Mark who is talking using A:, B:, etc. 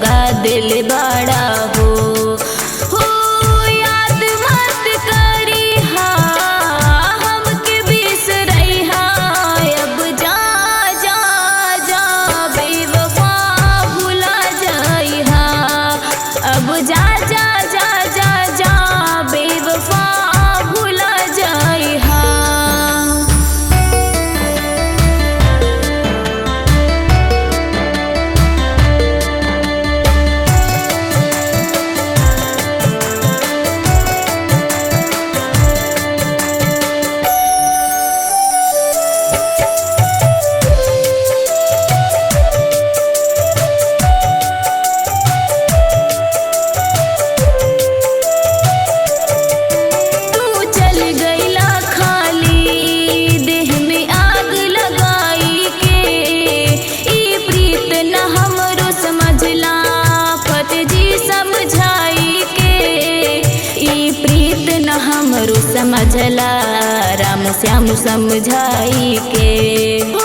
A: दगा दिल बड़ा हो याद मत करी हा हमके बिसरई हा अब जा जा जा बेवफा भुला जाई हा अब जा जा जा जा जा बेवफा भुला जाई हा। हमरो समझला राम श्याम समझाई के।